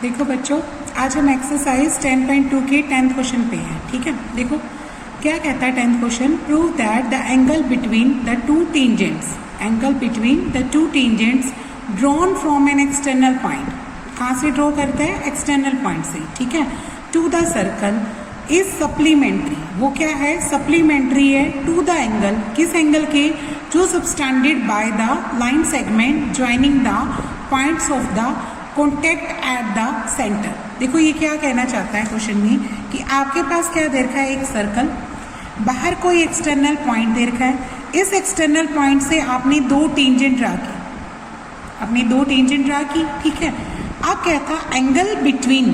देखो बच्चों, आज हम एक्सरसाइज 10.2 के 10th क्वेश्चन पे हैं। ठीक है, देखो क्या कहता है 10th question. Prove that the angle between the two tangents drawn from an external point. कहाँ से ड्रॉ करते हैं? एक्सटर्नल पॉइंट से। ठीक है, to the circle is supplementary. वो क्या है? सप्लीमेंट्री है टू द एंगल। किस एंगल के? जो subtended by the line segment joining the points of the contact at the centre. देखो ये क्या कहना चाहता है क्वेश्चन में कि आपके पास क्या दे रखा है? एक सर्कल, बाहर कोई एक्सटर्नल पॉइंट दे रखा है। इस एक्सटर्नल पॉइंट से आपने दो टेंजेंट ड्रा की। ठीक है, अब कहता एंगल बिटवीन,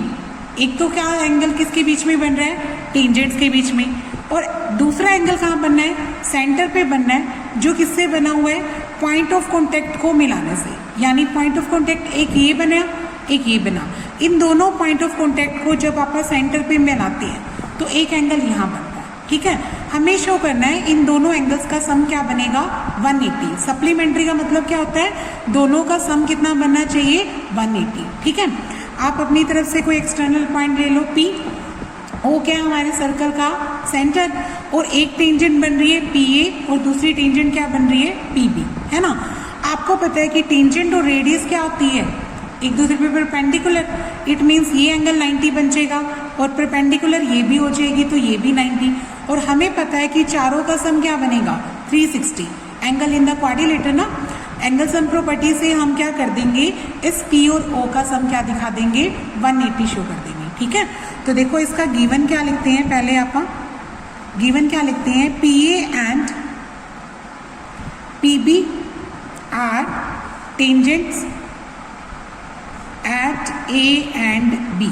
एक तो क्या एंगल किसके बीच में बन रहा है? टेंजेंट्स के बीच में, और दूसरा एंगल कहाँ बनना है? सेंटर पे बनना है, जो किससे बना हुआ है? पॉइंट ऑफ कॉन्टेक्ट को मिलाने से। यानी पॉइंट ऑफ कॉन्टेक्ट एक ये बना, एक ये बना। इन दोनों पॉइंट ऑफ कॉन्टेक्ट को जब आप सेंटर पे मिलाते हैं तो एक एंगल यहाँ बनता है। ठीक है, हमें शो करना है इन दोनों एंगल्स का सम क्या बनेगा? 180। सप्लीमेंट्री का मतलब क्या होता है? दोनों का सम कितना बनना चाहिए? 180। ठीक है, आप अपनी तरफ से कोई एक्सटर्नल पॉइंट ले लो P, वो क्या है? हमारे सर्कल का सेंटर, और एक टेंजेंट बन रही है PA और दूसरी टेंजेंट क्या बन रही है? PB, है ना। आपको पता है कि टेंजेंट और रेडियस क्या होती है? एक दूसरे पे परपेंडिकुलर। इट मीन्स ये एंगल 90 बन जाएगा और परपेंडिकुलर ये भी हो जाएगी तो ये भी 90। और हमें पता है कि चारों का सम क्या बनेगा? 360। एंगल इन द क्वाड्रिलेटर ना, एंगल सम प्रॉपर्टी से हम क्या कर देंगे? इस P और O का सम क्या दिखा देंगे? 180 शो कर देंगे। ठीक है, तो देखो इसका गिवन क्या लिखते हैं? पहले आप गिवन क्या लिखते हैं? PA and PB are tangents at A and B।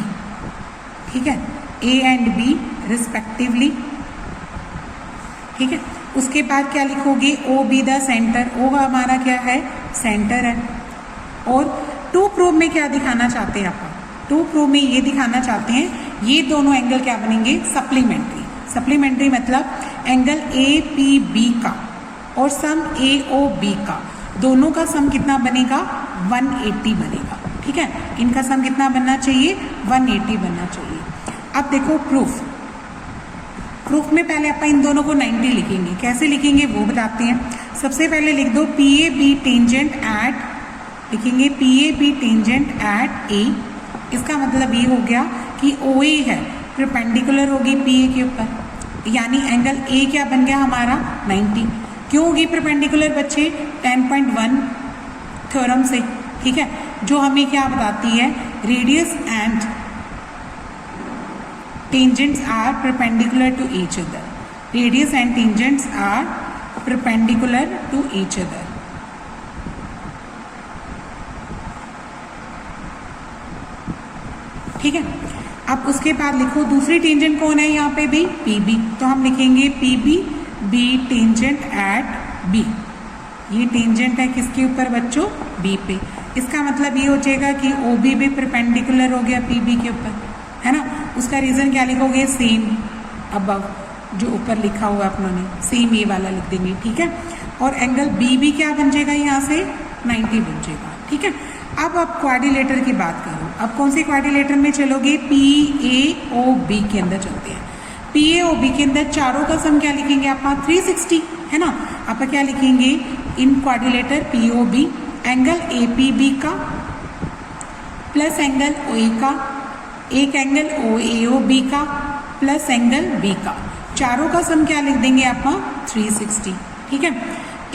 ठीक है, A एंड B रिस्पेक्टिवली। ठीक है, उसके बाद क्या लिखोगे? OB the centre. O हमारा क्या है? सेंटर है। और टू प्रूव में क्या दिखाना चाहते हैं आप? टू प्रूव में ये दिखाना चाहते हैं ये दोनों एंगल क्या बनेंगे? सप्लीमेंट्री। सप्लीमेंट्री मतलब एंगल APB का और सम AOB का, दोनों का सम कितना बनेगा? 180 बनेगा। ठीक है, इनका सम कितना बनना चाहिए? 180 बनना चाहिए। अब देखो प्रूफ में पहले आप इन दोनों को 90 लिखेंगे। कैसे लिखेंगे वो बताते हैं। सबसे पहले लिख दो PAB टेंजेंट एट, लिखेंगे PAB टेंजेंट एट A। इसका मतलब ये हो गया कि OA है, परपेंडिकुलर होगी PA के ऊपर, यानी एंगल A क्या बन गया हमारा? 90। क्यों होगी परपेंडिकुलर बच्चे? 10.1 थ्योरम से। ठीक है, जो हमें क्या बताती है? Radius and tangents are perpendicular to each other. Radius and tangents are perpendicular to each other. ठीक है, अब उसके बाद लिखो दूसरी टेंजेंट कौन है यहाँ पे भी? PB। तो हम लिखेंगे PB B tangent at B। ये टेंजेंट है किसके ऊपर बच्चों? B पे। इसका मतलब ये हो जाएगा कि OB भी परपेंडिकुलर हो गया PB के ऊपर, है ना। उसका रीजन क्या लिखोगे? सेम अबव जो ऊपर लिखा हुआ अपनों ने, सेम ये वाला लिख देंगे। ठीक है, और एंगल BB क्या बन जाएगा यहाँ से? 90 बन जाएगा। ठीक है, अब आप क्वाड्रिलेटर की बात करो। अब कौन से क्वाड्रिलेटर में चलोगे? PAOB के अंदर चलते हैं। PAOB के अंदर चारों का सम क्या लिखेंगे आप? 360, है ना। आप क्या लिखेंगे इन क्वाड्रिलेटर POB? एंगल APB का प्लस एंगल OA का, एक एंगल OAOB का प्लस एंगल B का, चारों का सम क्या लिख देंगे आप? 360। ठीक है,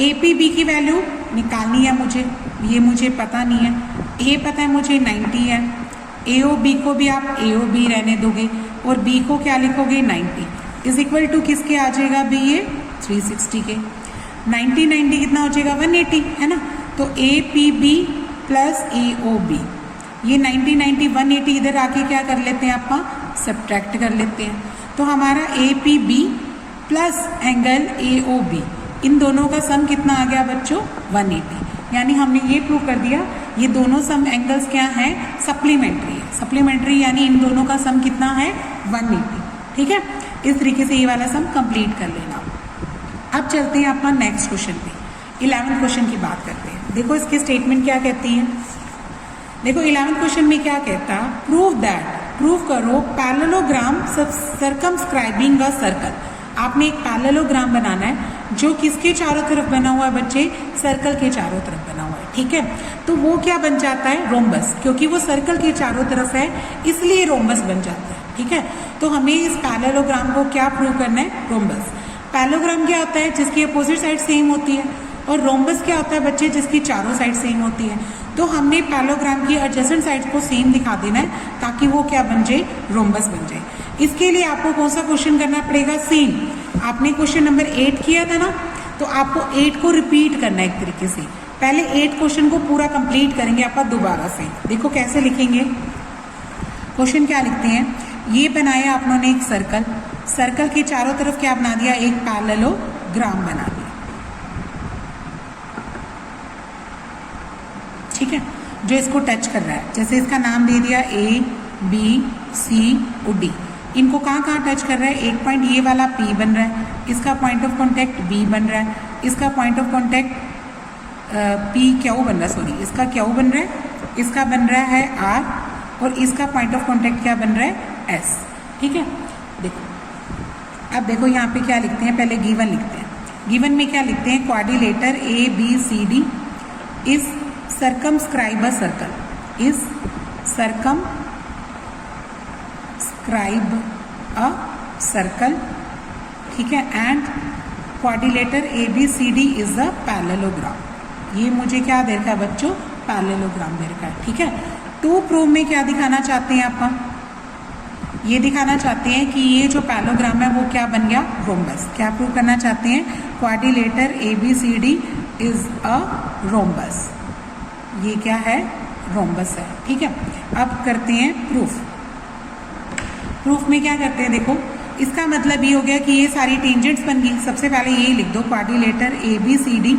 APB की वैल्यू निकालनी है मुझे, ये मुझे पता नहीं है। A पता है मुझे 90 है। AOB को भी आप AOB रहने दोगे और B को क्या लिखोगे? 90 इज इक्वल टू किसके आ जाएगा? B ये 360 के। 90 कितना हो जाएगा? 180, है ना। तो APB प्लस AOB, ये 90 180 इधर आके क्या कर लेते हैं आप? सब्ट्रैक्ट कर लेते हैं। तो हमारा APB प्लस एंगल AOB, इन दोनों का सम कितना आ गया बच्चों? 180। यानी हमने ये प्रूव कर दिया ये दोनों सम एंगल्स क्या हैं? सप्लीमेंट्री है। सप्लीमेंट्री यानी इन दोनों का सम कितना है? 180। ठीक है, इस तरीके से ये वाला सम कंप्लीट कर लेना। अब चलते हैं अपना नेक्स्ट क्वेश्चन पे, 11th क्वेश्चन की बात करते हैं। देखो इसकी स्टेटमेंट क्या कहती है। देखो 11th क्वेश्चन में क्या कहता, प्रूव दैट, प्रूव करो पैरेललोग्राम सर्कमस्क्राइबिंग अ सर्कल। आपने एक पैरेललोग्राम बनाना है जो किसके चारों तरफ बना हुआ है बच्चे, सर्कल के चारों तरफ बना हुआ है, ठीक है। तो वो क्या बन जाता है, रोम्बस, क्योंकि वो सर्कल के चारों तरफ है इसलिए रोम्बस बन जाता है, ठीक है। तो हमें इस पैरेललोग्राम को क्या प्रूव करना है, रोम्बस। पैरेललोग्राम क्या होता है, जिसकी अपोजिट साइड सेम होती है, और रोम्बस क्या होता है बच्चे, जिसकी चारों साइड सेम होती है। तो हमने पैरेललोग्राम की एडजेसेंट साइड्स को सेम दिखा देना है ताकि वो क्या बन जाए, रोम्बस बन जाए। इसके लिए आपको कौन सा क्वेश्चन करना पड़ेगा, सेम। आपने क्वेश्चन नंबर 8 किया था ना, तो आपको 8 को रिपीट करना है एक तरीके से। पहले 8 क्वेश्चन को पूरा कंप्लीट करेंगे आप दोबारा से। देखो कैसे लिखेंगे, क्वेश्चन क्या लिखते हैं, ये बनाया आप लोगों ने एक सर्कल, सर्कल के चारों तरफ क्या बना दिया, एक पैरेललोग्राम बना दिया, ठीक है, जो इसको टच कर रहा है। जैसे इसका नाम दे दिया A B C और D, इनको कहाँ कहाँ टच कर रहा है, एक पॉइंट ये वाला P बन रहा है, इसका पॉइंट ऑफ कॉन्टेक्ट B बन रहा है, इसका point of contact P Q बन रहा है, सॉरी इसका Q बन रहा है, इसका बन रहा है R, और इसका पॉइंट ऑफ कॉन्टेक्ट क्या बन रहा है, S, ठीक है। देखो अब देखो यहाँ पे क्या लिखते हैं, पहले गिवन लिखते हैं। गिवन में क्या लिखते हैं, quadrilateral ABCD is circumscribe a circle, is circumscribe a circle, ठीक है, and quadrilateral ABCD is a parallelogram. ये मुझे क्या दे रखा है बच्चों, पैरेललोग्राम दे रखा है, ठीक है। टू प्रूव में क्या दिखाना चाहते हैं आप, ये दिखाना चाहते हैं कि ये जो पैरेललोग्राम है वो क्या बन गया, रोम्बस। क्या प्रूव करना चाहते हैं, quadrilateral ABCD is a rhombus, ये क्या है, रोम्बस है, ठीक है। अब करते हैं प्रूफ। प्रूफ में क्या करते हैं, देखो इसका मतलब ये हो गया कि ये सारी टेंजेंट्स बन गई। सबसे पहले ये लिख दो, quadrilateral ABCD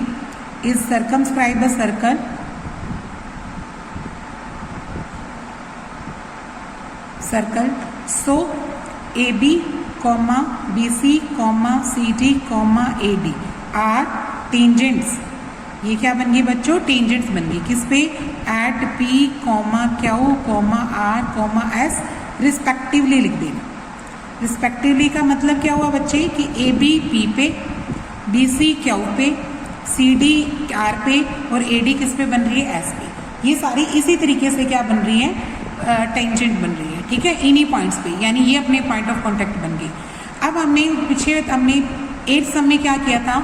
is circumscribe a circle, circle so AB, BC, CD, AD are tangents. ये क्या बन गई बच्चों, टेंजेंट्स बन गई, किस पे, at P, Q, R, S respectively लिख देना। रिस्पेक्टिवली का मतलब क्या हुआ बच्चे, कि AB P पे, BC Q पे, CD R पे, और AD किस पे बन रही है, S पे। ये सारी इसी तरीके से क्या बन रही है, टेंजेंट बन रही है, ठीक है, इन्हीं पॉइंट्स पे, यानी ये अपने पॉइंट ऑफ कॉन्टेक्ट बन गई। अब हमने पीछे हमने 8 सम में क्या किया था,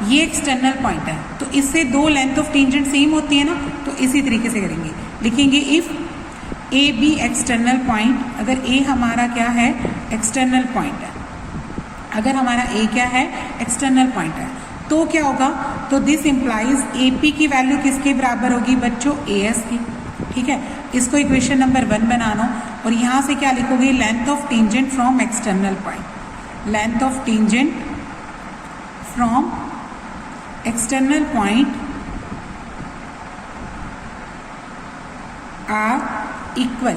ये एक्सटर्नल पॉइंट है, तो इससे दो लेंथ ऑफ टेंजेंट सेम होती है ना, तो इसी तरीके से करेंगे। लिखेंगे if A B external point, अगर ए हमारा क्या है, एक्सटर्नल पॉइंट है, अगर हमारा ए क्या है, एक्सटर्नल पॉइंट है, तो क्या होगा, तो दिस इंप्लाइज ए पी की वैल्यू किसके बराबर होगी बच्चों, ए एस की, ठीक है। इसको इक्वेशन नंबर 1 बनाना, और यहाँ से क्या लिखोगे, length of tangent from external point, length of tangent from external point are equal,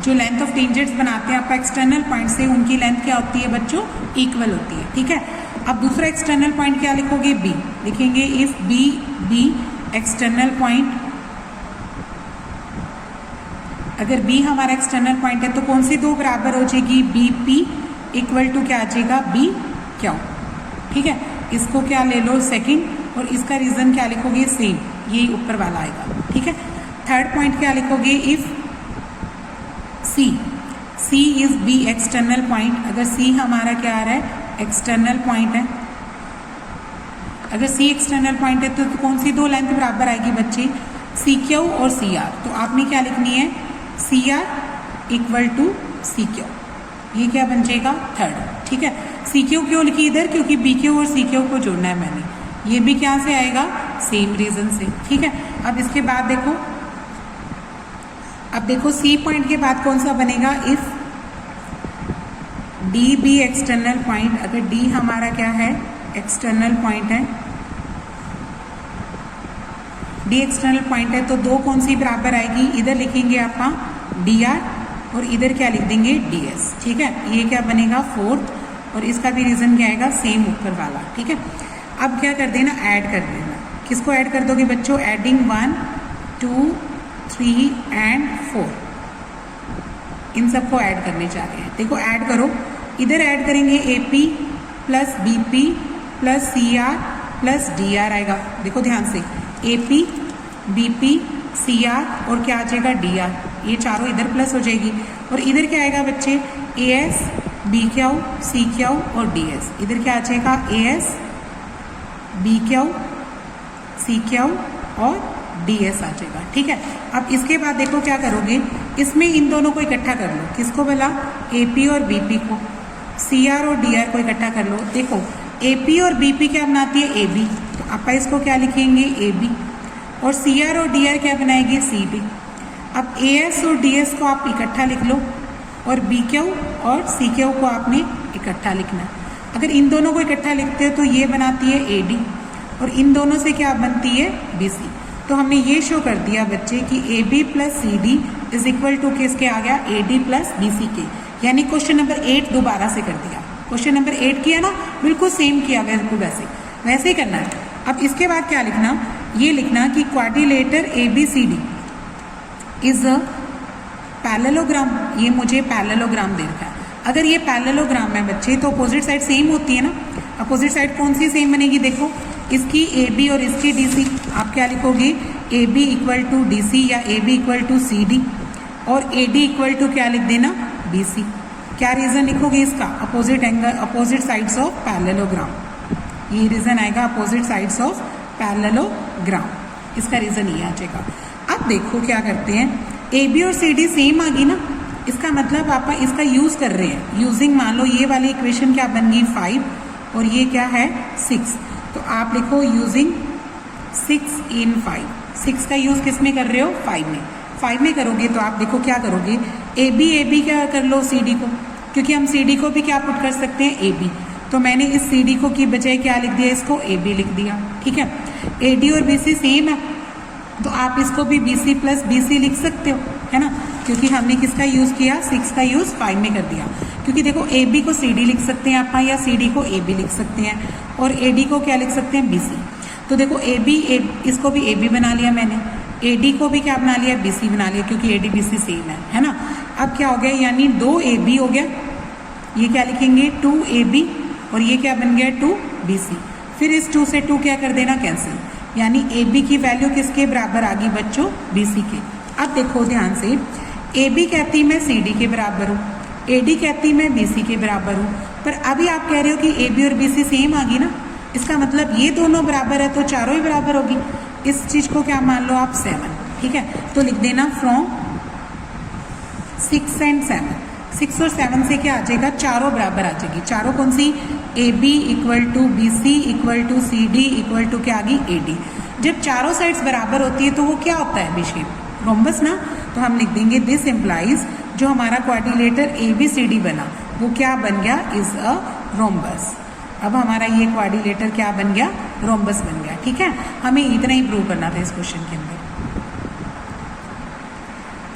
जो लेंथ ऑफ टेंजेंट्स बनाते हैं आप एक्सटर्नल पॉइंट से, उनकी लेंथ क्या होती है बच्चों, इक्वल होती है, ठीक है। अब दूसरा एक्सटर्नल पॉइंट क्या लिखोगे, B, लिखेंगे इफ B एक्सटर्नल पॉइंट, अगर B हमारा एक्सटर्नल पॉइंट है तो कौन सी दो बराबर हो जाएगी, BP इक्वल टू क्या आ जाएगा, B Q, ठीक है। इसको क्या ले लो सेकंड, और इसका रीजन क्या लिखोगे, सेम, ये ऊपर वाला आएगा, ठीक है। थर्ड पॉइंट क्या लिखोगे, if C is B external point, अगर C हमारा क्या आ रहा है, एक्सटर्नल पॉइंट है, अगर C एक्सटर्नल पॉइंट है तो कौन सी दो लेंथ बराबर आएगी बच्चे, CQ और CR, तो आपने क्या लिखनी है, CR इक्वल टू CQ, ये क्या बन जाएगा, थर्ड, ठीक है। CQ क्यों लिखी इधर, क्योंकि BQ और CQ को जोड़ना है मैंने, ये भी क्या से आएगा, सेम रीजन से, ठीक है। अब इसके बाद देखो, अब देखो C पॉइंट के बाद कौन सा बनेगा, इफ DB एक्सटर्नल पॉइंट, अगर D हमारा क्या है, एक्सटर्नल पॉइंट है, D एक्सटर्नल पॉइंट है, तो दो कौन सी बराबर आएगी, इधर लिखेंगे आप DR, और इधर क्या लिख देंगे, DS, ठीक है। ये क्या बनेगा, फोर्थ, और इसका भी रीजन क्या आएगा, सेम ऊपर वाला, ठीक है। अब क्या कर देना, ऐड कर देना, किसको ऐड कर दोगे बच्चों? एडिंग 1 2 3 एंड 4, इन सबको ऐड करने जा रहे हैं। देखो ऐड करो, इधर ऐड करेंगे AP plus BP plus CR plus DR आएगा। देखो ध्यान से, AP BP CR और क्या आ जाएगा? DR, ये चारों इधर प्लस हो जाएगी। और इधर क्या आएगा बच्चे? AS BQ CQ और DS। इधर क्या आ जाएगा? AS BQ CQ और DS आ जाएगा। ठीक है, अब इसके बाद देखो क्या करोगे, इसमें इन दोनों को इकट्ठा कर लो। किसको बोला? AP और BP को, CR और DR को इकट्ठा कर लो। देखो AP और BP क्या बनाती है? AB, तो आप इसको क्या लिखेंगे? AB। और CR और DR क्या बनाएगी? CD। अब AS और DS को आप इकट्ठा लिख लो और BQ और CQ को आपने इकट्ठा लिखना है। अगर इन दोनों को इकट्ठा लिखते हो तो ये बनाती है AD और इन दोनों से क्या बनती है? BC। तो हमने ये शो कर दिया बच्चे कि AB plus CD is equal to किसके आ गया? AD प्लस BC के। यानी क्वेश्चन नंबर 8 दोबारा से कर दिया। क्वेश्चन नंबर 8 किया ना, बिल्कुल सेम किया, बिल्कुल वैसे ही करना है। अब इसके बाद क्या लिखना? ये लिखना कि quadrilateral ABCD is a parallelogram. ये मुझे पैरेललोग्राम दे रखा है। अगर ये पैरेललोग्राम है बच्चे तो अपोजिट साइड सेम होती है ना। अपोजिट साइड कौन सी सेम बनेगी? देखो इसकी AB और इसकी DC। आप क्या लिखोगे? AB इक्वल टू DC या AB इक्वल टू CD और AD इक्वल टू क्या लिख देना? BC। क्या रीजन लिखोगे इसका? Opposite angle, opposite sides of parallelogram. ये रीजन आएगा, अपोजिट साइड्स ऑफ पैरेललोग्राम, इसका रीजन ये आ जाएगा। अब देखो क्या करते हैं, AB और CD सेम आ गई ना, इसका मतलब आप इसका यूज कर रहे हैं। यूजिंग, मान लो ये वाली इक्वेशन क्या बन गई? 5 और ये क्या है? 6। तो आप लिखो यूजिंग 6 in 5। 6 का यूज किस में कर रहे हो? 5 में। 5 में करोगे तो आप देखो क्या करोगे? AB क्या कर लो? CD को, क्योंकि हम CD को भी क्या पुट कर सकते हैं? AB। तो मैंने इस CD को की बजाय क्या लिख दिया? इसको AB लिख दिया। ठीक है, AD और BC सेम है तो आप इसको भी BC प्लस BC लिख सकते हो, है ना, क्योंकि हमने किसका यूज किया? 6 का यूज 5 में कर दिया। क्योंकि देखो AB को CD लिख सकते हैं आप, या CD को AB लिख सकते हैं और AD को क्या लिख सकते हैं? BC। तो देखो इसको भी AB बना लिया मैंने, AD को भी क्या बना लिया? BC बना लिया, क्योंकि AD BC सेम है ना। अब क्या हो गया? यानी 2AB हो गया, ये क्या लिखेंगे? 2AB और ये क्या बन गया? 2BC। फिर इस 2 से 2 क्या कर देना? कैंसिल। यानी AB की वैल्यू किसके बराबर आ गई बच्चों? BC के। अब देखो ध्यान से, AB कहती मैं CD के बराबर हूँ, AD कहती मैं BC के बराबर हूँ, पर अभी आप कह रहे हो कि AB और BC सेम आ गई ना, इसका मतलब ये दोनों बराबर है तो चारों ही बराबर होगी। इस चीज को क्या मान लो आप? 7। ठीक है, तो लिख देना फ्रॉम 6 and 7। 6 और 7 से क्या आ जाएगा? चारों बराबर आ जाएगी। चारों कौन सी? AB equal to BC equal to CD equal to क्या आ गई? AD। जब चारों साइड्स बराबर होती है तो वो क्या होता है? B-शेप, रोम्बस ना। तो हम लिख देंगे दिस इम्प्लाइज, जो हमारा क्वाड्रिलेटर ABCD बना वो क्या बन गया? Is a rhombus. अब हमारा ये क्वाड्रिलेटर क्या बन गया? रोम्बस बन गया। ठीक है, हमें इतना ही प्रूव करना था इस क्वेश्चन के अंदर।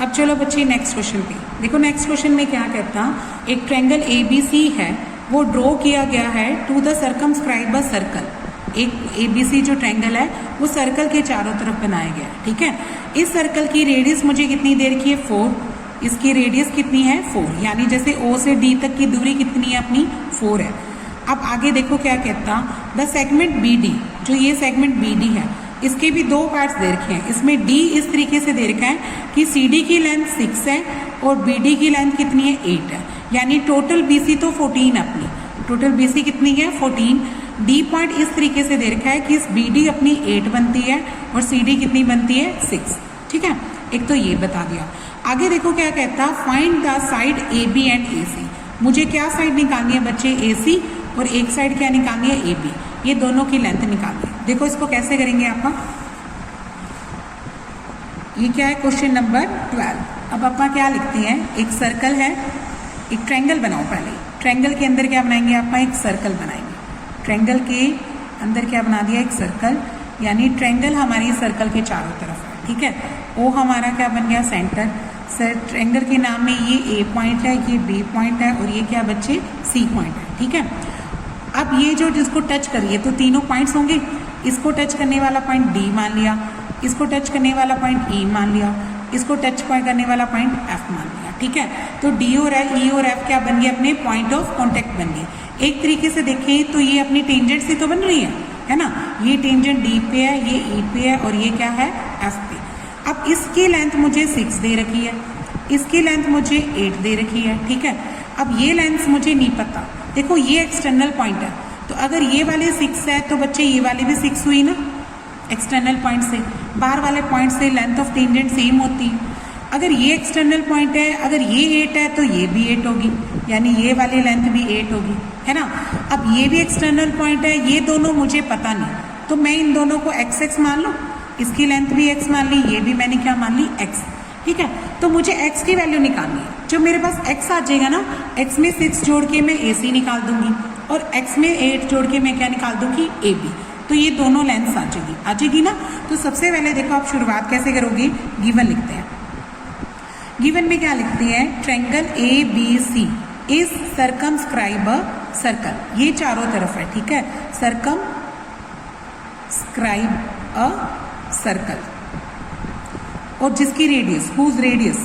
अब चलो बच्चे नेक्स्ट क्वेश्चन पे देखो। नेक्स्ट क्वेश्चन में क्या कहता, एक ट्रायंगल ABC है, वो ड्रॉ किया गया है to the circumscribe a circle. एक ABC जो ट्रायंगल है वो सर्कल के चारों तरफ बनाया गया है। ठीक है, इस सर्कल की रेडियस मुझे कितनी दे रखी है? 4। इसकी रेडियस कितनी है? 4। यानी जैसे O से D तक की दूरी कितनी है अपनी? 4 है। अब आगे देखो क्या कहता, द सेगमेंट BD, जो ये सेगमेंट BD है, इसके भी 2 पार्ट्स दे रखे हैं। इसमें D इस तरीके से दे रखा है कि CD की लेंथ 6 है और BD की लेंथ कितनी है? 8 है। यानी टोटल BC तो 14 अपनी, टोटल BC कितनी है? 14। D पॉइंट इस तरीके से दे रखा है कि इस BD अपनी 8 बनती है और CD कितनी बनती है? 6। ठीक है, एक तो ये बता दिया। आगे देखो क्या कहता, find the side AB and AC। मुझे क्या साइड निकालनी है बच्चे? AC, और एक साइड क्या निकालनी है? AB। ये दोनों की लेंथ निकालनी है। देखो इसको कैसे करेंगे आप, ये क्या है? Question number 12। अब आप क्या लिखते हैं? एक सर्कल है, एक ट्रायंगल बनाओ। पहले ट्रायंगल के अंदर क्या बनाएंगे आप? एक सर्कल बनाएंगे। ट्रायंगल के अंदर क्या बना दिया? एक सर्कल। यानी ट्रायंगल हमारी सर्कल के चारों तरफ है। ठीक है, ओ हमारा क्या बन गया? सेंटर। ट्रायंगल के नाम में ये A पॉइंट है, ये B पॉइंट है और ये क्या बच्चे? C पॉइंट है। ठीक है, अब ये जो जिसको टच करिए तो तीनों पॉइंट्स होंगे, इसको टच करने वाला पॉइंट डी मान लिया, इसको टच करने वाला पॉइंट ई मान लिया, इसको टच करने वाला पॉइंट एफ मान लिया। ठीक है, तो डी और ई और एफ क्या बन गए? अपने पॉइंट ऑफ कॉन्टेक्ट बन गए। एक तरीके से देखें तो ये अपनी टेंजेंट से तो बन रही है ना, ये टेंजेंट डी पे है, ये ई पे है और ये क्या है? एफ पे। अब इसकी लेंथ मुझे 6 दे रखी है, इसकी लेंथ मुझे 8 दे रखी है। ठीक है, अब ये लेंथ मुझे नहीं पता। देखो ये एक्सटर्नल पॉइंट है, तो अगर ये वाले 6 है तो बच्चे ये वाली भी 6 हुई ना, एक्सटर्नल पॉइंट से। बाहर वाले पॉइंट से लेंथ ऑफ टेंजेंट सेम होती है। अगर ये एक्सटर्नल पॉइंट है, अगर ये 8 है तो ये भी 8 होगी, यानी ये वाली लेंथ भी 8 होगी, है ना। अब ये भी एक्सटर्नल पॉइंट है, ये दोनों मुझे पता नहीं, तो मैं इन दोनों को एक्स एक्स मान लूँ, इसकी लेंथ भी एक्स मान ली, ये भी मैंने क्या मान ली? एक्स। ठीक है, तो मुझे एक्स की वैल्यू निकालनी है। जो मेरे पास एक्स आ जाएगा ना, एक्स में 6 जोड़ के मैं ए सी निकाल दूंगी और एक्स में 8 जोड़ के मैं क्या निकाल दूंगी? A B. तो ये दोनों लेंथ आ जाएगी ना। तो सबसे पहले देखो आप शुरुआत कैसे करोगे? गिवन लिखते हैं। गिवन में क्या लिखते हैं? Triangle A B C is circumscribe a circle. ये चारों तरफ है, ठीक है, सर्कमस्क्राइब अ सर्कल। और जिसकी रेडियस हुज रेडियस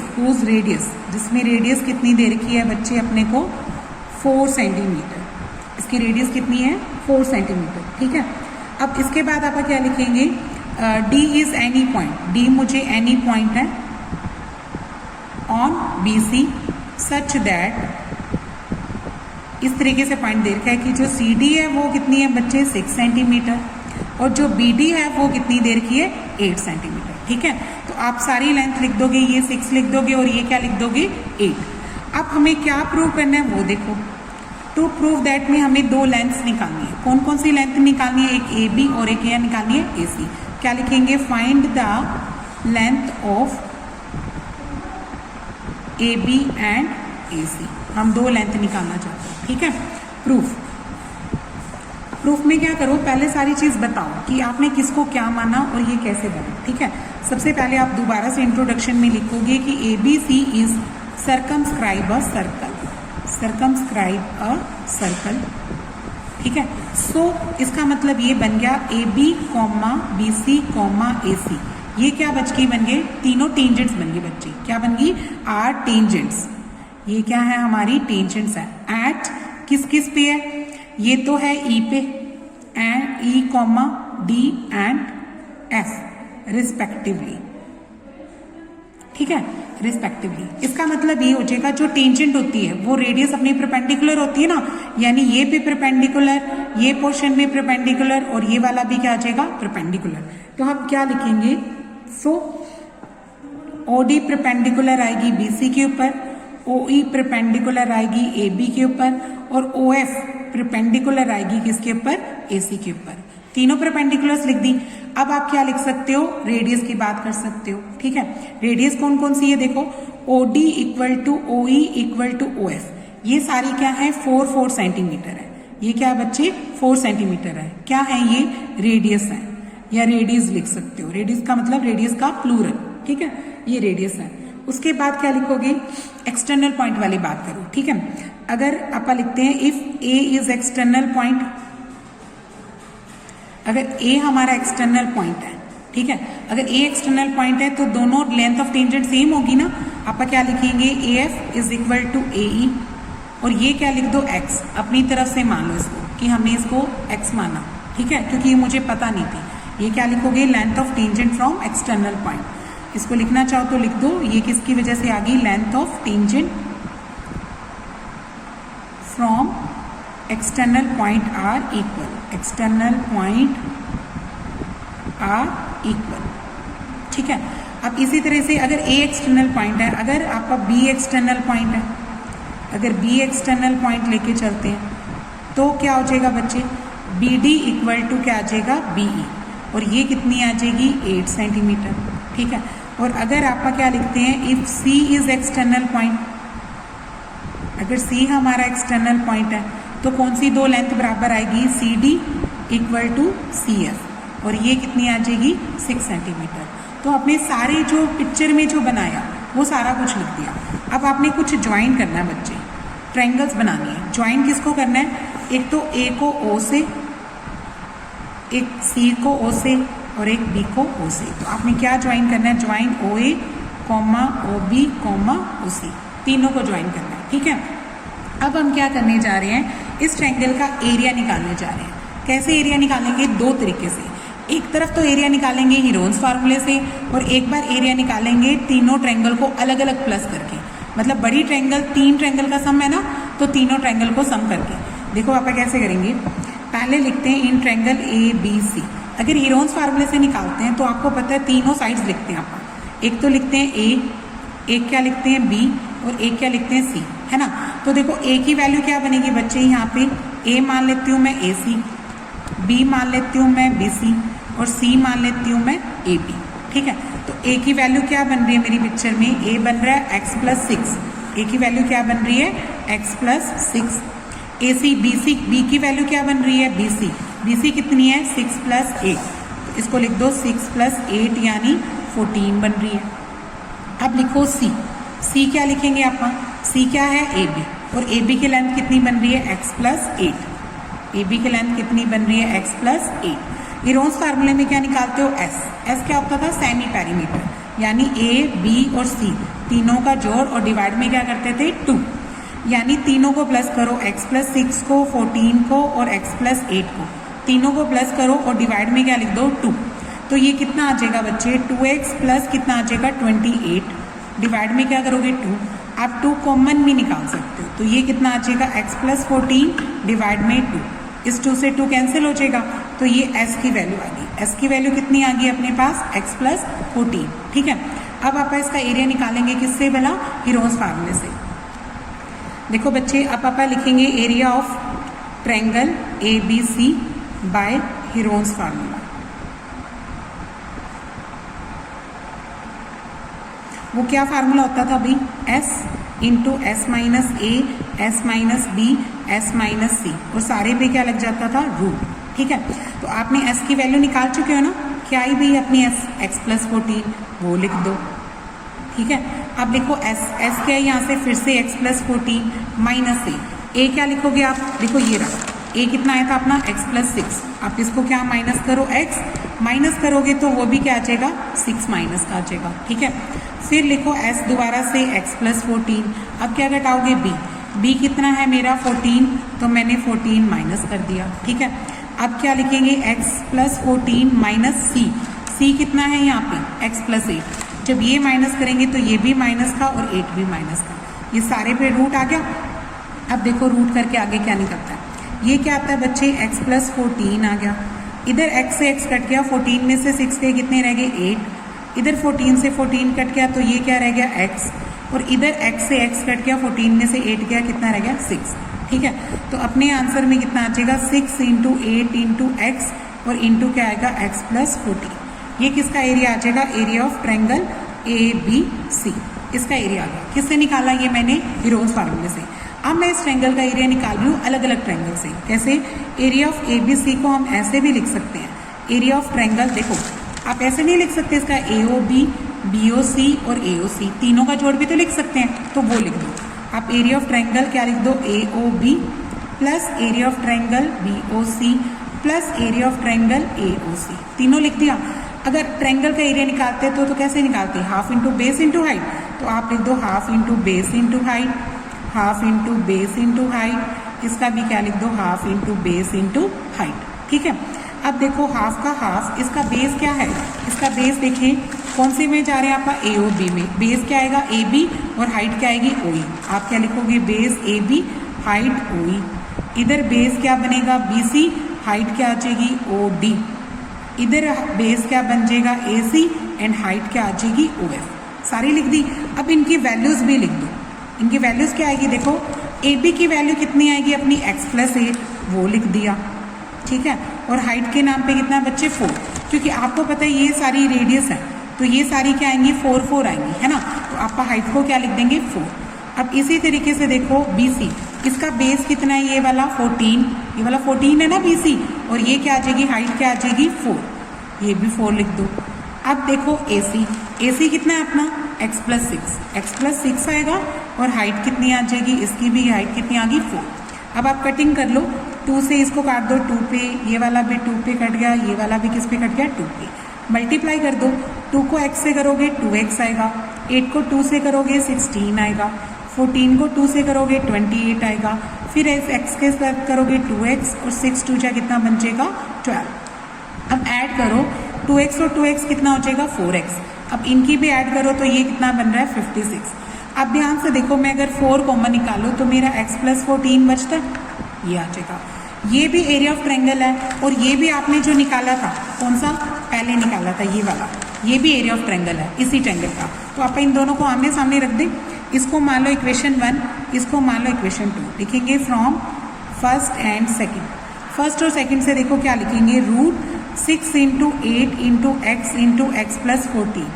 जिसमें रेडियस कितनी दे रखी है बच्चे अपने को? 4 सेंटीमीटर। इसकी रेडियस कितनी है? 4 सेंटीमीटर। ठीक है, अब इसके बाद आप क्या लिखेंगे? D is any point, D मुझे एनी पॉइंट है on B C such that, इस तरीके से पॉइंट दे रखा है कि जो सी डी है वो कितनी है बच्चे? 6 सेंटीमीटर और जो बी डी है वो कितनी दे रखी है? 8 सेंटीमीटर। ठीक है, तो आप सारी लेंथ लिख दोगे, ये 6 लिख दोगे और ये क्या लिख दोगे? 8। अब हमें क्या प्रूव करना है वो देखो। टू प्रूव दैट में हमें 2 लेंथ्स निकालनी है। कौन कौन सी लेंथ निकालनी है? एक ए बी और एक क्या निकालनी है? ए सी। क्या लिखेंगे? Find the length of A B and A C. हम 2 लेंथ निकालना चाहते हैं। ठीक है, प्रूफ में क्या करो? पहले सारी चीज बताओ कि आपने किसको क्या माना और ये कैसे बना। ठीक है, सबसे पहले आप दोबारा से इंट्रोडक्शन में लिखोगे कि A B C is circumscribe a circle, circumscribe a circle. ठीक है, सो इसका मतलब ये बन गया A B comma B C comma A C. ये क्या बच्ची बन गए? तीनों टेंजेंट्स बन गए बच्चे। क्या बन गई? Are tangents. ये क्या है? हमारी टेंजेंट्स है। एट किस किस पे है? ये तो है ई पे, and E comma D and F respectively. ठीक है, रिस्पेक्टिवली। इसका मतलब ये हो जाएगा जो टेंजेंट होती है वो रेडियस अपनी परपेंडिकुलर होती है ना, यानी ये पे परपेंडिकुलर, ये पोर्शन में परपेंडिकुलर और ये वाला भी क्या आ जाएगा? परपेंडिकुलर। तो हम क्या लिखेंगे? सो ओ डी परपेंडिकुलर आएगी बी सी के ऊपर, ओ ई परपेंडिकुलर आएगी ए बी के ऊपर और ओ एफ परपेंडिकुलर आएगी किसके ऊपर? ए सी के ऊपर। तीनों परपेंडिकुलर्स लिख दी। अब आप क्या लिख सकते हो? रेडियस की बात कर सकते हो। ठीक है, रेडियस कौन कौन सी है? देखो, O D equal to O E equal to O F, ये सारी क्या है? 4 सेंटीमीटर है। ये क्या बच्चे? 4 सेंटीमीटर है। क्या है ये? रेडियस है, या रेडियस लिख सकते हो। रेडियस का मतलब रेडियस का प्लूरल। ठीक है, ये रेडियस है। उसके बाद क्या लिखोगे? एक्सटर्नल पॉइंट वाली बात करो। ठीक है, अगर आप लिखते हैं if A is external point, अगर ए हमारा एक्सटर्नल पॉइंट है, ठीक है, अगर ए एक्सटर्नल पॉइंट है तो दोनों लेंथ ऑफ टेंजेंट सेम होगी ना। आप क्या लिखेंगे? A F is equal to A E और ये क्या लिख दो? एक्स। अपनी तरफ से मान लो इसको कि हमने इसको एक्स माना। ठीक है, क्योंकि ये मुझे पता नहीं थी। ये क्या लिखोगे? Length of tangent from external point. इसको लिखना चाहो तो लिख दो। ये किसकी वजह से आ गई? Length of tangent from external point are equal, external point are equal. ठीक है, अब इसी तरह से अगर ए एक्सटर्नल पॉइंट है, अगर आपका बी एक्सटर्नल पॉइंट है, अगर बी एक्सटर्नल पॉइंट लेके चलते हैं तो क्या हो जाएगा बच्चे? बी डी इक्वल टू क्या आ जाएगा? बी ई, और ये कितनी आ जाएगी? 8 सेंटीमीटर। ठीक है, और अगर आपका क्या लिखते हैं? If C is external point, अगर सी हमारा एक्सटर्नल पॉइंट है तो कौन सी 2 लेंथ बराबर आएगी? C D equal to C F, और ये कितनी आ जाएगी? 6 सेंटीमीटर। तो आपने सारे जो पिक्चर में जो बनाया वो सारा कुछ लिख दिया। अब आपने कुछ ज्वाइन करना है बच्चे, ट्रायंगल्स बनानी है। ज्वाइन किसको करना है? एक तो ए को ओ से एक सी को ओ से और एक बी को ओ से। तो आपने क्या ज्वाइन करना है, ज्वाइन ओ ए कॉमा ओ बी कॉमा ओ सी, तीनों को ज्वाइन करना है, ठीक है। अब हम क्या करने जा रहे हैं, इस ट्रायंगल का एरिया निकालने जा रहे हैं। कैसे एरिया निकालेंगे, दो तरीके से। एक तरफ तो एरिया निकालेंगे हीरोन्स फार्मूले से, और एक बार एरिया निकालेंगे तीनों ट्रायंगल को अलग अलग प्लस करके। मतलब बड़ी ट्रायंगल, तीन ट्रायंगल का सम है ना, तो तीनों ट्रायंगल को सम करके। देखो पापा कैसे करेंगे, पहले लिखते हैं इन ट्रायंगल ए बी सी। अगर हीरोन्स फार्मूले से निकालते हैं तो आपको पता है तीनों साइड्स लिखते हैं आप। एक तो लिखते हैं ए, एक क्या लिखते हैं बी, और एक क्या लिखते हैं सी, है ना। तो देखो ए की वैल्यू क्या बनेगी बच्चे, यहाँ पे ए मान लेती हूँ मैं ए सी, बी मान लेती हूँ मैं बी सी, और सी मान लेती हूँ मैं ए बी, ठीक है। तो ए की वैल्यू क्या बन रही है मेरी पिक्चर में, ए बन रहा है एक्स प्लस सिक्स। ए की वैल्यू क्या बन रही है, एक्स प्लस सिक्स। ए सी बी सी, बी की वैल्यू क्या बन रही है, बी सी। बी सी कितनी है, सिक्स प्लस एट। तो इसको लिख दो, सिक्स प्लस एट यानी 14 बन रही है। अब लिखो सी। सी क्या लिखेंगे आप, सी क्या है, ए बी, और ए बी की लेंथ कितनी बन रही है, x plus eight. A B की लेंथ कितनी बन रही है, एक्स प्लस एट। हीरोन्स फार्मूले में क्या निकालते हो, एस। एस क्या होता था, सेमी पेरीमीटर, यानी ए बी और सी तीनों का जोड़, और डिवाइड में क्या करते थे, 2। यानी तीनों को प्लस करो, x प्लस सिक्स को, 14 को और x प्लस एट को, तीनों को प्लस करो और डिवाइड में क्या लिख दो, 2। तो ये कितना आ जाएगा बच्चे, 2x प्लस कितना आ जाएगा, 28। डिवाइड में क्या करोगे, 2। आप 2 कॉमन भी निकाल सकते हो, तो ये कितना आ जाएगा, x प्लस 14 डिवाइड में 2। इस 2 से 2 कैंसिल हो जाएगा, तो ये s की वैल्यू आ गई। s की वैल्यू कितनी आ गई अपने पास, x प्लस 14, ठीक है। अब आप इसका एरिया निकालेंगे किससे भला, हीरोन्स फार्मूले से। देखो बच्चे, अब पापा लिखेंगे area of triangle A B C by Heron's formula. वो क्या फार्मूला होता था अभी, S into S minus A, S minus B, S minus C, और सारे पे क्या लग जाता था, रूट, ठीक है। तो आपने एस की वैल्यू निकाल चुके हो ना, क्या आई भी अपनी एस, एक्स प्लस 14, वो लिख दो, ठीक है। अब देखो एस, एस क्या है, यहाँ से फिर से एक्स प्लस 14 माइनस ए क्या लिखोगे आप, देखो ये रहा, ए कितना आया था अपना, एक्स प्लस 6। आप इसको क्या माइनस करो, एक्स माइनस करोगे तो वो भी क्या आ जाएगा, 6 माइनस का आ जाएगा, ठीक है। फिर लिखो एस दोबारा से एक्स प्लस 14। अब क्या घटाओगे, बी। बी कितना है मेरा 14, तो मैंने 14 माइनस कर दिया, ठीक है। अब क्या लिखेंगे, एक्स प्लस 14 माइनस सी। सी कितना है यहाँ पे, एक्स प्लस 8। जब ये माइनस करेंगे तो ये भी माइनस का और 8 भी माइनस का, ये सारे पे रूट आ गया। अब देखो रूट करके आगे क्या निकलता है, ये क्या आता है बच्चे, x प्लस 14 आ गया। इधर x से x कट गया, 14 में से 6 के कितने रह गए, 8। इधर 14 से 14 कट गया तो ये क्या रह गया, x, और इधर x से x कट गया, 14 में से 8 गया, कितना रह गया, 6, ठीक है। तो अपने आंसर में कितना आ जाएगा, 6 इंटू 8 इंटू एक्स, और इंटू क्या आएगा, x प्लस 14। ये किसका एरिया आ जाएगा, area of triangle A B C, इसका एरिया आ गया। किससे निकाला, ये मैंने हीरोन्स फार्मूले से। अब मैं इस ट्रायंगल का एरिया निकाल रही हूँ अलग अलग ट्रायंगल से। कैसे, area of A B C को हम ऐसे भी लिख सकते हैं, एरिया ऑफ ट्रायंगल, देखो आप ऐसे नहीं लिख सकते, इसका ए ओ बी, बी ओ सी और ए ओ सी, तीनों का जोड़ भी तो लिख सकते हैं, तो वो लिख दो आप। एरिया ऑफ ट्रायंगल क्या लिख दो, A O B plus area of triangle B O C plus area of triangle A O C, तीनों लिख दिया। अगर ट्रायंगल का एरिया निकालते हैं तो कैसे निकालते हैं, half into base into height. तो आप लिख दो half into base into height, half into base into height, इसका भी क्या लिख दो, half into base into height, ठीक है। अब देखो हाफ का हाफ, इसका बेस क्या है, इसका बेस देखें कौन से में जा रहे हैं आपका, ए ओ बी में। बेस क्या आएगा, ए बी, और हाइट क्या आएगी, ओ ई। आप क्या लिखोगे, बेस ए बी, हाइट ओ ई। इधर बेस क्या बनेगा, बी सी, हाइट क्या आ जाएगी, ओ डी। इधर बेस क्या बन जाएगा, ए सी, एंड हाइट क्या आ जाएगी, ओ एफ। सारी लिख दी। अब इनकी वैल्यूज भी लिख दो, इनकी वैल्यूज क्या आएगी, देखो ए बी की वैल्यू कितनी आएगी अपनी, एक्स प्लस 8, वो लिख दिया, ठीक है। और हाइट के नाम पे कितना बच्चे, 4, क्योंकि आपको पता है ये सारी रेडियस है, तो ये सारी क्या आएंगी, 4 4 आएंगी, है ना। तो आपका हाइट को क्या लिख देंगे, 4। अब इसी तरीके से देखो बी सी, इसका बेस कितना है, ये वाला 14, ये वाला 14 है ना बी सी, और ये क्या आ जाएगी, हाइट क्या आ जाएगी, 4, ये भी 4 लिख दो। अब देखो ए सी, ए सी कितना है अपना, एक्स प्लस 6, एक्स प्लस 6 आएगा, और हाइट कितनी आ जाएगी, इसकी भी हाइट कितनी आ गई, 4। अब आप कटिंग कर लो, 2 से इसको काट दो 2 पे, ये वाला भी 2 पे कट गया, ये वाला भी किस पे कट गया 2 पे। मल्टीप्लाई कर दो, 2 को x से करोगे 2x आएगा, 8 को 2 से करोगे 16 आएगा, 14 को 2 से करोगे 28 आएगा, फिर x के साथ करोगे 2x और 6 2 जा कितना बन जाएगा 12। अब ऐड करो 2x और 2x कितना हो जाएगा 4x। अब इनकी भी ऐड करो तो ये कितना बन रहा है 56। अब ध्यान से देखो, मैं अगर 4 कॉमन निकालूँ तो मेरा x प्लस 14 बचता है, ये आ जाएगा। ये भी एरिया ऑफ ट्रायंगल है और ये भी आपने जो निकाला था कौन सा पहले निकाला था ये वाला, ये भी एरिया ऑफ ट्रायंगल है इसी ट्रायंगल का। तो आप इन दोनों को आमने सामने रख दें, इसको मान लो इक्वेशन 1, इसको मान लो इक्वेशन 2। लिखेंगे from first and second. First और सेकेंड से देखो क्या लिखेंगे, root 6 into 8 into x plus 14।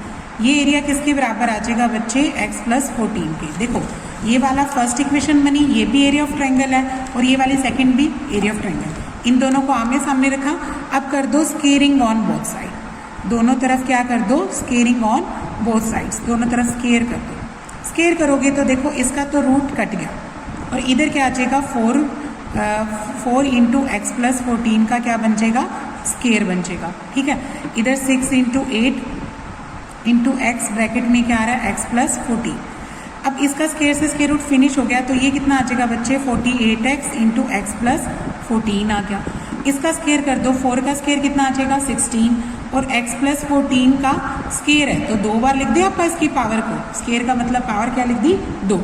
ये एरिया किसके बराबर आ जाएगा बच्चे, x प्लस 14 के। देखो ये वाला फर्स्ट इक्वेशन बनी, ये भी एरिया ऑफ ट्रायंगल है और ये वाली सेकंड भी एरिया ऑफ ट्रायंगल। इन दोनों को आमने सामने रखा। अब कर दो स्केयरिंग ऑन बोथ साइड, दोनों तरफ क्या कर दो स्केयरिंग ऑन बोथ साइड्स, दोनों तरफ स्केयर कर दो। स्केयर करोगे तो देखो इसका तो रूट कट गया और इधर क्या आ जाएगा 4 इंटू एक्स प्लस 14 का क्या बन जाएगा स्केयर बन जाएगा। ठीक है, इधर 6 इंटू 8 इंटू एक्स ब्रैकेट में क्या आ रहा है एक्स प्लस 14। अब इसका स्केयर से स्केयर रूट फिनिश हो गया तो ये कितना आ जाएगा बच्चे 48x इंटू एक्स प्लस 14 आ गया। इसका स्केयर कर दो, 4 का स्केयर कितना आ जाएगा 16 और x प्लस 14 का स्केयर है तो 2 बार लिख दिया आपका इसकी पावर को, स्केयर का मतलब पावर क्या लिख दी 2।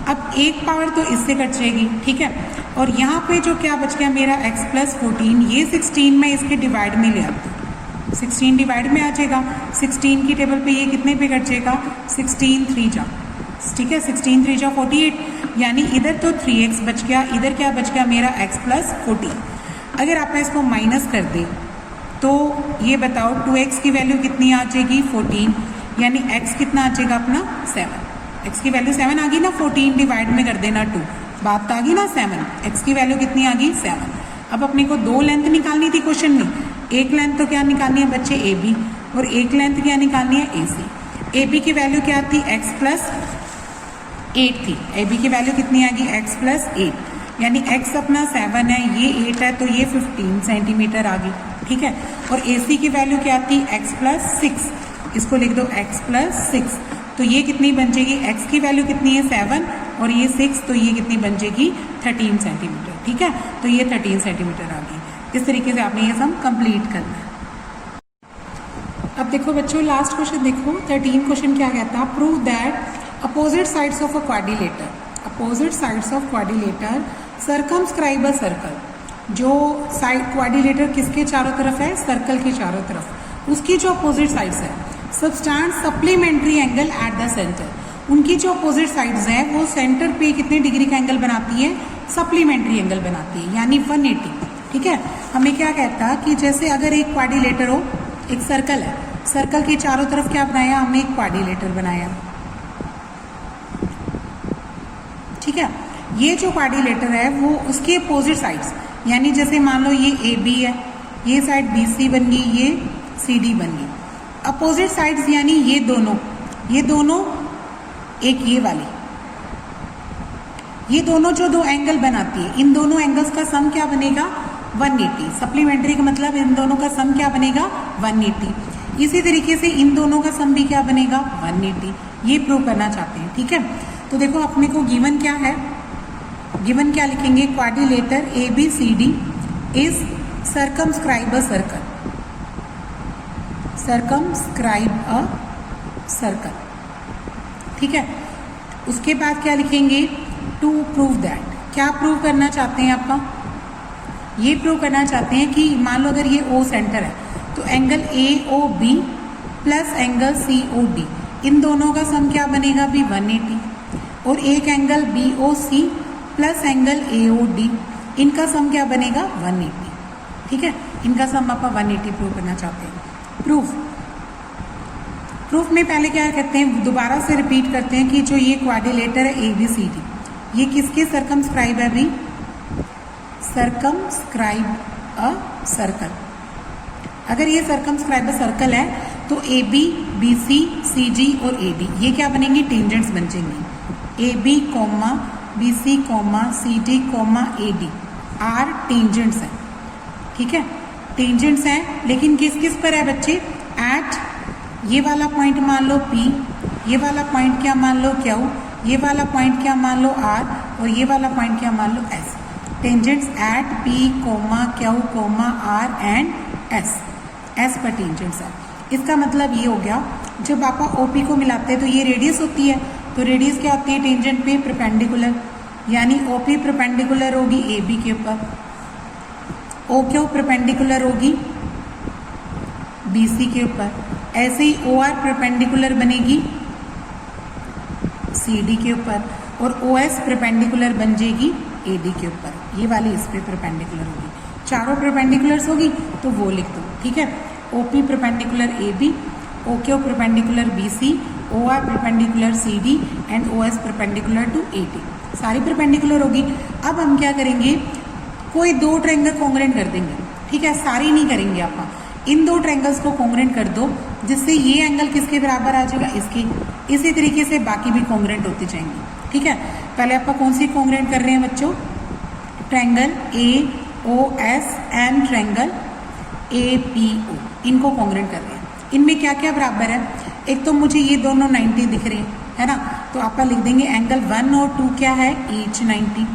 अब एक पावर तो इससे कट जाएगी, ठीक है। और यहाँ पे जो क्या बच गया मेरा x प्लस 14, ये 16 में इसके डिवाइड में ले आती हूँ, 16 डिवाइड में आ जाएगा। 16 की टेबल पे ये कितने पे कट जाएगा 16 3 जा, ठीक है 16 3 जा 48, यानी इधर तो 3x बच गया, इधर क्या बच गया मेरा x प्लस 14। अगर आप इसको माइनस कर दे तो ये बताओ 2x की वैल्यू कितनी आ जाएगी 14, यानी x कितना आ जाएगा अपना 7। x की वैल्यू 7 आ गई ना, 14 डिवाइड में कर देना 2, बात आ गई ना 7। x की वैल्यू कितनी आ गई 7। अब अपने को 2 लेंथ निकालनी थी क्वेश्चन में, एक लेंथ तो क्या निकालनी है बच्चे ए बी और एक लेंथ क्या निकालनी है ए सी। ए बी की वैल्यू क्या थी x प्लस 8 थी, ए बी की वैल्यू कितनी आ गई x प्लस 8, यानी x अपना 7 है, ये 8 है तो ये 15 सेंटीमीटर आ गई, ठीक है। और ए सी की वैल्यू क्या थी x प्लस 6, इसको लिख दो x प्लस 6, तो ये कितनी बन जाएगी, x की वैल्यू कितनी है 7 और ये 6, तो ये कितनी बन जाएगी 13 सेंटीमीटर, ठीक है। तो ये 13 सेंटीमीटर आ गई। इस तरीके से आपने ये सम कंप्लीट करना है। अब देखो बच्चों लास्ट क्वेश्चन देखो 13 क्वेश्चन क्या कहता है, prove that opposite sides of a quadrilateral, opposite sides of quadrilateral circumscribe a circle. जो साइड क्वाड्रिलेटर किसके चारों तरफ है, सर्कल के चारों तरफ, उसकी जो अपोजिट साइड्स है subtend supplementary angle at the centre, उनकी जो अपोजिट साइड्स हैं वो सेंटर पे कितने डिग्री का एंगल बनाती है, सप्लीमेंट्री एंगल बनाती है, यानी 180। ठीक है, हमें क्या कहता है कि जैसे अगर एक क्वाड्रिलेटर हो, एक सर्कल है, सर्कल के चारों तरफ क्या बनाया हमने, एक क्वाड्रिलेटर बनाया, ठीक है। ये जो क्वाड्रिलेटर है वो उसके अपोजिट साइड्स, यानी जैसे मान लो ये ए बी है, ये साइड बी सी बन गई, ये सी डी बन गई। अपोजिट साइड्स यानी ये दोनों एक ये वाली, ये दोनों जो दो एंगल बनाती है, इन दोनों एंगल्स का सम क्या बनेगा 180। सप्लीमेंट्री का मतलब इन दोनों का सम क्या बनेगा 180। इसी तरीके से इन दोनों का सम भी क्या बनेगा 180। ये प्रूव करना चाहते हैं, ठीक है। तो देखो अपने को गिवन क्या है, गिवन क्या लिखेंगे, quadrilateral A B C D is circumscribe a circle, circumscribe a circle, ठीक है। उसके बाद क्या लिखेंगे, टू प्रूव दैट, क्या प्रूव करना चाहते हैं आपका, ये प्रूव करना चाहते हैं कि मान लो अगर ये ओ सेंटर है तो angle A O B plus angle C O D, इन दोनों का सम क्या बनेगा भी 180, और एक angle B O C plus angle A O D, इनका सम क्या बनेगा 180, ठीक है। इनका सम आप 180 प्रूव करना चाहते हैं। प्रूफ में पहले क्या कहते हैं, दोबारा से रिपीट करते हैं कि जो ये क्वाड्रिलेटर है ए बी सी डी, ये किसके सर्कमस्क्राइब है अभी, सर्कमस्क्राइब अ सर्कल। अगर ये सर्कमस्क्राइब अ सर्कल है तो ए बी बी सी सी जी और ए डी ये क्या बनेंगी, टेंजेंट्स बन जाएंगी। A B comma B C comma C D comma A D are tangents हैं, ठीक है, टेंजेंट्स हैं, लेकिन किस किस पर है बच्चे, एट ये वाला पॉइंट मान लो P, ये वाला पॉइंट क्या मान लो Q, ये वाला पॉइंट क्या मान लो R, और ये वाला पॉइंट क्या मान लो S। Tangents at P, Q, R and S, S पर टेंजेंट्स है। इसका मतलब ये हो गया, जब आप OP को मिलाते हैं तो ये रेडियस होती है, तो रेडियस क्या होती है टेंजेंट पे, परपेंडिकुलर, यानी OP परपेंडिकुलर होगी AB के ऊपर, OQ परपेंडिकुलर होगी BC के ऊपर, ऐसे ही OR परपेंडिकुलर बनेगी CD के ऊपर, और OS परपेंडिकुलर बन जाएगी AD के ऊपर, ये वाली इस पे परपेंडिकुलर होगी, चारों परपेंडिकुलर्स होगी तो वो लिख दो, ठीक है। OP perpendicular AB, OQ perpendicular BC, OR perpendicular CD and OS perpendicular to AD, सारी परपेंडिकुलर होगी। अब हम क्या करेंगे, कोई दो ट्रायंगल कॉन्ग्रुएंट कर देंगे, ठीक है, सारी नहीं करेंगे आप, इन दो ट्रायंगल्स को कॉन्ग्रुएंट कर दो, जिससे ये एंगल किसके बराबर आ जाएगा, इसके। इसी तरीके से बाकी भी कॉन्ग्रुएंट होती जाएंगी, ठीक है। पहले आप कौन सी कॉन्ग्रुएंट कर रहे हैं बच्चों, triangle AOS and triangle APO, इनको कॉन्ग्रुएंट कर रहे हैं। इनमें क्या क्या बराबर है, एक तो मुझे ये दोनों 90 दिख रहे हैं, है ना, तो आप लिख देंगे एंगल 1 और 2 क्या है, ईच 90,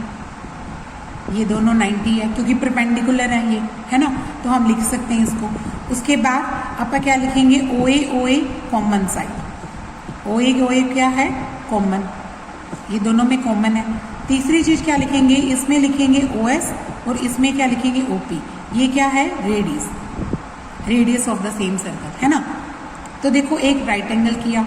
ये दोनों 90 है क्योंकि परपेंडिकुलर है ये, है ना, तो हम लिख सकते हैं इसको। उसके बाद आप क्या लिखेंगे, OA कॉमन साइड, OA क्या है, कॉमन, ये दोनों में कॉमन है। तीसरी चीज क्या लिखेंगे, इसमें लिखेंगे OS और इसमें क्या लिखेंगे OP, ये क्या है, radius of the same circle, है ना। तो देखो एक राइट एंगल किया,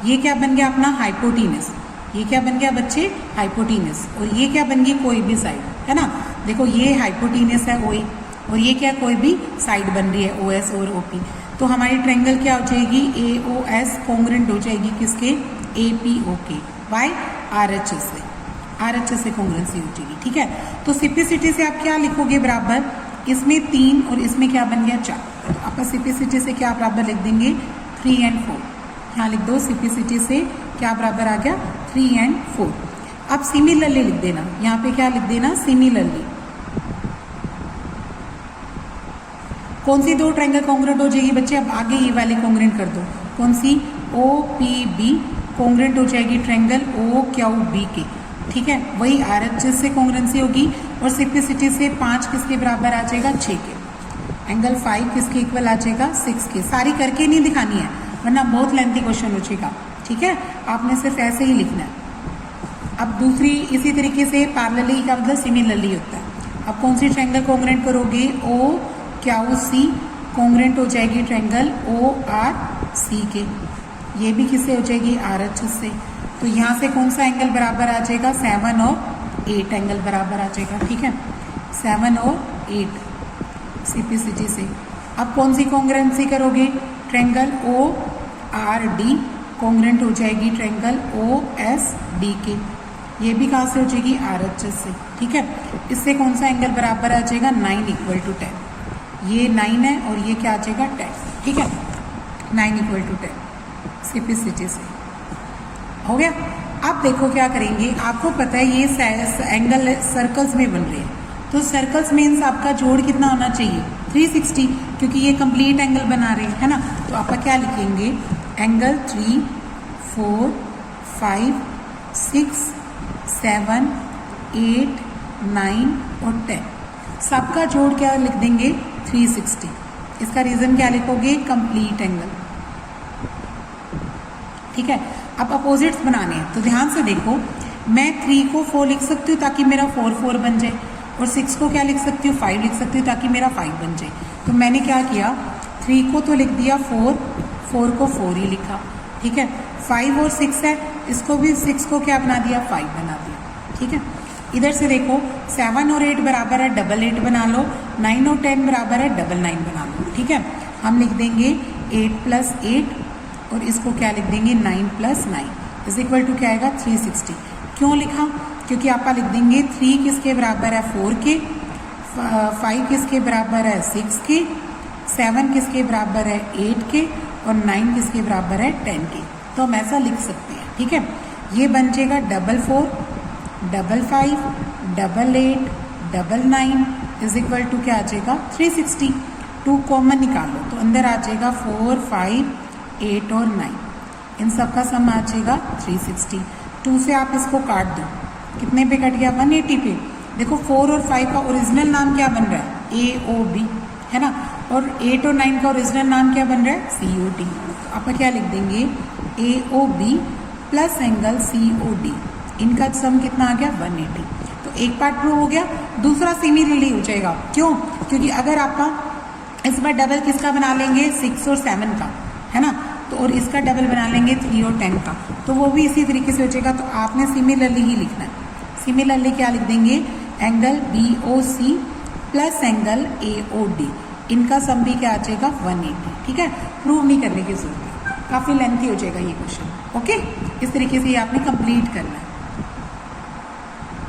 ये क्या बन गया अपना हाइपोटीनस, ये क्या बन गया बच्चे, हाइपोटीनस, और ये क्या बन गई कोई भी साइड, है ना। देखो ये हाइपोटीनस है OA, और ये क्या कोई भी साइड बन रही है OS और OP, तो हमारी ट्रायंगल क्या हो जाएगी, AOS कॉन्ग्रुएंट हो जाएगी किसके, APO के, बाय RHS से कॉन्ग्रुएंसी हो जाएगी, ठीक है। तो सिम्प्लिसिटी से आप क्या लिखोगे बराबर, इसमें 3 और इसमें क्या बन गया 4, तो आप सिम्प्लिसिटी से क्या बराबर लिख देंगे 3 एंड 4, यहाँ लिख दो, सिम्प्लिसिटी से क्या बराबर आ गया 3 एंड 4। अब सिमिलरली लिख देना, यहाँ पे क्या लिख देना, सिमिलरली। कौन सी दो ट्रायंगल कॉन्ग्रुएंट हो जाएगी बच्चे, अब आगे ये वाली कॉन्ग्रुएंट कर दो, कौन सी, OPB कॉन्ग्रुएंट हो जाएगी ट्रायंगल OQB के, ठीक है, वही RHS से कॉन्ग्रुएंसी होगी, और सिम्प्लिसिटी से 5 किसके बराबर आ जाएगा, 6 के। एंगल 5 किसके इक्वल आ जाएगा, 6 के। सारी करके नहीं दिखानी है वरना बहुत लेंथी क्वेश्चन हो जाएगा, ठीक है, आपने सिर्फ ऐसे ही लिखना है। अब दूसरी इसी तरीके से पैरेलली का मतलब सिमिलरली होता है। अब कौन सी ट्रायंगल कॉन्ग्रुएंट करोगे, OQC कॉन्ग्रुएंट हो जाएगी ट्रायंगल ORC के, ये भी किससे हो जाएगी, RHS से। तो यहाँ से कौन सा एंगल बराबर आ जाएगा, 7 और 8 एंगल बराबर आ जाएगा, ठीक है, 7 और 8 सिम्प्लिसिटी से। अब कौन सी कॉन्ग्रुएंसी करोगे, ट्रायंगल ORD कॉन्ग्रुएंट हो जाएगी ट्रायंगल OSD के, ये भी कहाँ से हो जाएगी, RHS से, ठीक है। इससे कौन सा एंगल बराबर आ जाएगा, 9 = 10, ये 9 है और ये क्या आ जाएगा 10, ठीक है, 9 = 10 सिम्प्लिसिटी से हो गया। अब देखो क्या करेंगे, आपको पता है ये एंगल सर्कल्स में बन रहे हैं, तो सर्कल्स मीन्स आपका जोड़ कितना होना चाहिए, 360, क्योंकि ये कंप्लीट एंगल बना रहे हैं, है ना। तो आप क्या लिखेंगे, एंगल 3, 4, 5, 6, 7, 8, 9 और 10, सबका जोड़ क्या लिख देंगे 360। इसका रीजन क्या लिखोगे, कंप्लीट एंगल, ठीक है। अब अपोजिट्स बनाने हैं तो ध्यान से देखो, मैं 3 को 4 लिख सकती हूँ ताकि मेरा 4 4 बन जाए, और 6 को क्या लिख सकती हूँ, 5 लिख सकती हूँ ताकि मेरा 5 बन जाए। तो मैंने क्या किया, 3 को तो लिख दिया 4, 4 को 4 ही लिखा, ठीक है। 5 और 6 है, इसको भी 6 को क्या बना दिया, 5 बना दिया, ठीक है। इधर से देखो 7 और 8 बराबर है, 8 बना लो, 9 और 10 बराबर है, 9 बना लो, ठीक है। हम लिख देंगे 8 + 8 और इसको क्या लिख देंगे 9 + 9 = क्या आएगा 360। क्यों लिखा, क्योंकि आप लिख देंगे 3 किसके बराबर है 4 के, 5 किसके बराबर है 6 के, 7 किसके बराबर है 8 के, और 9 किसके बराबर है 10 के। तो हम ऐसा लिख सकते हैं, ठीक है। ये बन जाएगा 4 4 5 5 8 99 इज इक्वल टू क्या आ जाएगा 360। 2 कॉमन निकालो तो अंदर आ जाएगा 4, 5, 8 और 9, इन सब का सम आ जाएगा 360। 2 से आप इसको काट दो, कितने पे कट गया 180 पे। देखो 4 और 5 का ओरिजिनल नाम क्या बन रहा है AOB, है ना, और 8 और 9 का ओरिजिनल नाम क्या बन रहा है COD। तो आप क्या लिख देंगे AOB प्लस एंगल COD, इनका सम कितना आ गया 180। तो एक पार्ट प्रूव हो गया, दूसरा सिमिलरली हो जाएगा। क्यों? क्योंकि अगर आपका इस बार डबल किसका बना लेंगे 6 और 7 का, है ना, तो और इसका डबल बना लेंगे 3 और 10 का, तो वो भी इसी तरीके से हो जाएगा। तो आपने सिमिलरली ही लिखना है। सिमिलरली क्या लिख देंगे angle BOC plus angle AOD, इनका सम भी क्या आ जाएगा 180। ठीक है, प्रूव नहीं करने की जरूरत है, काफ़ी लेंथी हो जाएगा ये क्वेश्चन। ओके, इस तरीके से ये आपने कंप्लीट करना है।